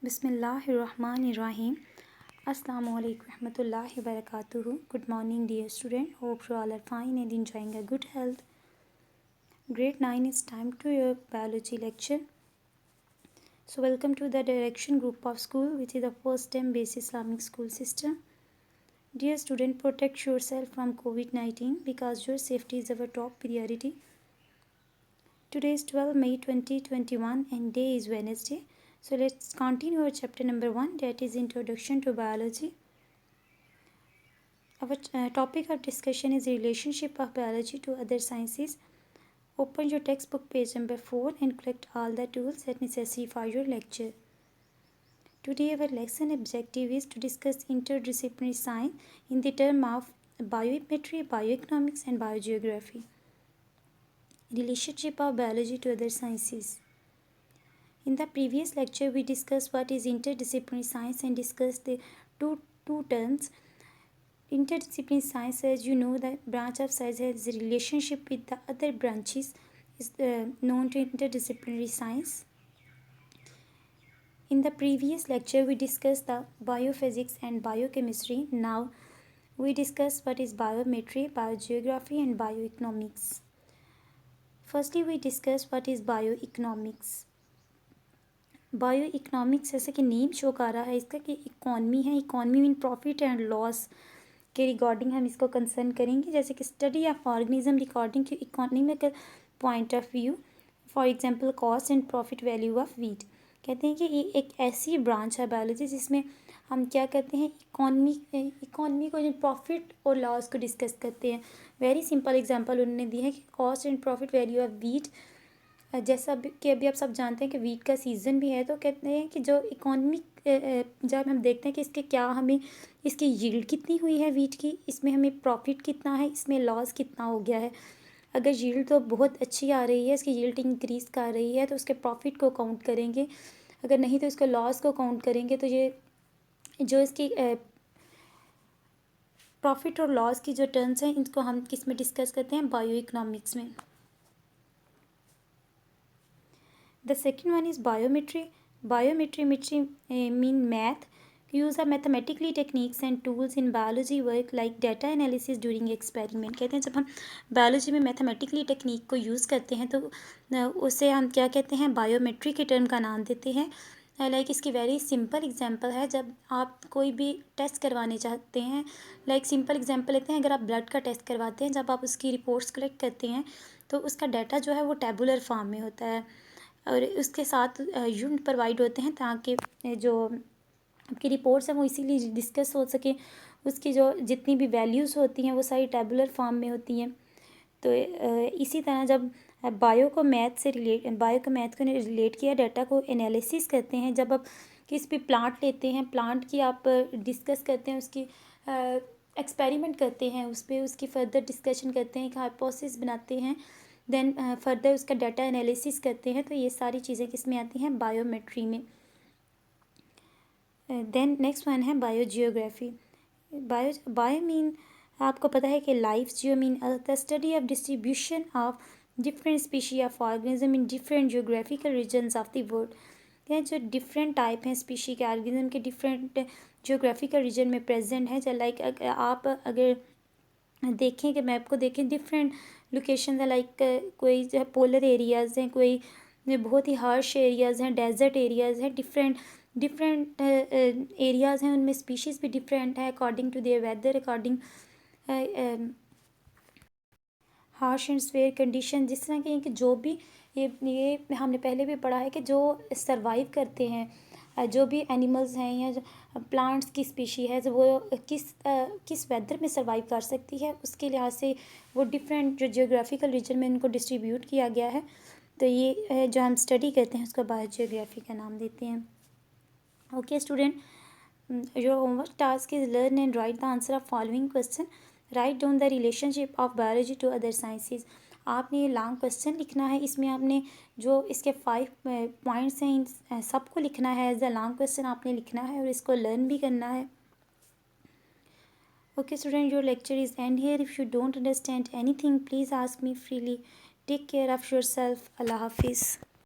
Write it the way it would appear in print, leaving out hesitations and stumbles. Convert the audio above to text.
Bismillahirrahmanirrahim. Assalamualaikum warahmatullahi wabarakatuh. Good morning, dear student. Hope you all are fine and enjoying a good health. Grade 9 is time to your biology lecture. So welcome to the Direction Group of School, which is the first term based Islamic school system. Dear student, protect yourself from COVID-19 because your safety is our top priority. Today is 12 May 2021 and day is Wednesday. So let's continue our chapter number 1, that is Introduction to Biology. Our topic of discussion is relationship of biology to other sciences. Open your textbook page number 4 and collect all the tools that necessary for your lecture. Today our lesson objective is to discuss interdisciplinary science in the term of biometry, bioeconomics and biogeography. Relationship of biology to other sciences. In the previous lecture, we discussed what is interdisciplinary science and discussed the two terms. Interdisciplinary science, as you know, the branch of science has a relationship with the other branches, is known to interdisciplinary science. In the previous lecture, we discussed the biophysics and biochemistry. Now, we discuss what is biometry, biogeography and bioeconomics. Firstly, we discuss what is bioeconomics. Bio economics जैसे कि name show कर रहा है इसका कि economy है, economy mean profit and loss के regarding हम इसको कंसर्न करेंगे, जैसे कि study of organism regarding to economical point of view. For example cost and profit value of wheat. कहते हैं कि ये एक ऐसी ब्रांच है बायोलॉजी जिसमें हम क्या करते हैं, इकॉनमी को जो प्रॉफिट और लॉस को डिस्कस करते हैं. वेरी सिंपल एग्जांपल उन्होंने दी है कि cost and profit value of wheat. जैसा कि अभी आप सब जानते हैं कि वीट का सीज़न भी है, तो कहते हैं कि जो इकोनॉमिक जब हम देखते हैं कि इसके क्या हमें इसकी यील्ड कितनी हुई है वीट की, इसमें हमें प्रॉफिट कितना है, इसमें लॉस कितना हो गया है. अगर यील्ड तो बहुत अच्छी आ रही है, इसकी यील्ड इंक्रीज़ कर रही है, तो उसके प्रॉफिट को काउंट करेंगे. अगर नहीं तो इसके लॉस को काउंट करेंगे. तो ये जो इसकी प्रॉफिट और लॉस की जो टर्म्स हैं इनको हम किस में डिस्कस करते हैं, बायो इकोनॉमिक्स में. The second one is biometry. Biometry mean math. Use of mathematically techniques and tools in biology work like data analysis during experiment. कहते हैं जब हम बायोलॉजी में मैथमेटिकली टेक्निक को यूज़ करते हैं तो उसे हम क्या कहते हैं, बायोमेट्री के टर्म का नाम देते हैं. लाइक इसकी वेरी सिंपल एग्जांपल है, जब आप कोई भी टेस्ट करवाने चाहते हैं. लाइक सिंपल एग्जांपल लेते हैं, अगर आप ब्लड का टेस्ट करवाते हैं, जब आप उसकी रिपोर्ट्स कलेक्ट करते हैं तो उसका डाटा जो है वो टेबुलर फॉर्म में होता है और उसके साथ यूनिट प्रोवाइड होते हैं ताकि जो आपकी रिपोर्ट्स हैं वो इसीलिए डिस्कस हो सके. उसकी जो जितनी भी वैल्यूज़ होती हैं वो सारी टेबुलर फॉर्म में होती हैं. तो इसी तरह जब बायो को मैथ को रिलेट किया, डाटा को एनालिसिस करते हैं. जब आप किसी भी प्लांट लेते हैं, प्लांट की आप डिस्कस करते हैं, उसकी एक्सपेरिमेंट करते हैं, उस पर उसकी फर्दर डिस्कशन करते हैं, एक हाइपोथेसिस बनाते हैं, देन फर्दर उसका डाटा एनालिसिस करते हैं. तो ये सारी चीज़ें किस में आती हैं, बायोमेट्री में. देन नेक्स्ट वन है बायोजियोग्राफी. बायो मीन आपको पता है कि life. Geo mean the study of distribution of different species of organism in different geographical regions of the world. क्या जो डिफरेंट टाइप हैं स्पीशी के ऑर्गेनिज्म के डिफरेंट जियोग्राफिकल रीजन में प्रेजेंट है. जो लाइक आप अगर देखें कि मैप को देखें, डिफरेंट लोकेशन है. लाइक कोई जो पोलर एरियाज़ हैं, कोई बहुत ही हार्श एरियाज़ हैं, डेजर्ट एरियाज़ हैं. डिफरेंट एरियाज़ हैं, उनमें स्पीशीज़ भी डिफरेंट है according to their weather, according harsh and severe condition. जिस तरह के कि जो भी ये हमने पहले भी पढ़ा है कि जो सर्वाइव करते हैं, जो भी एनिमल्स हैं या प्लांट्स की स्पीशी है, वो किस वेदर में सर्वाइव कर सकती है, उसके लिहाज से वो डिफरेंट जो जियोग्राफिकल रीजन में इनको डिस्ट्रीब्यूट किया गया है. तो ये जो हम स्टडी करते हैं उसको बायोजियोग्राफी का नाम देते हैं. Okay student, your homework task is learn and write the answer of following question. Write down the relationship of biology to other sciences. आपने ये लॉन्ग क्वेश्चन लिखना है. इसमें आपने जो इसके 5 पॉइंट्स हैं इन सबको लिखना है. एज द लॉन्ग क्वेश्चन आपने लिखना है और इसको लर्न भी करना है. Okay student, your lecture is end here. If you don't understand anything please ask me freely. Take care of your self. अल्लाह हाफिज़.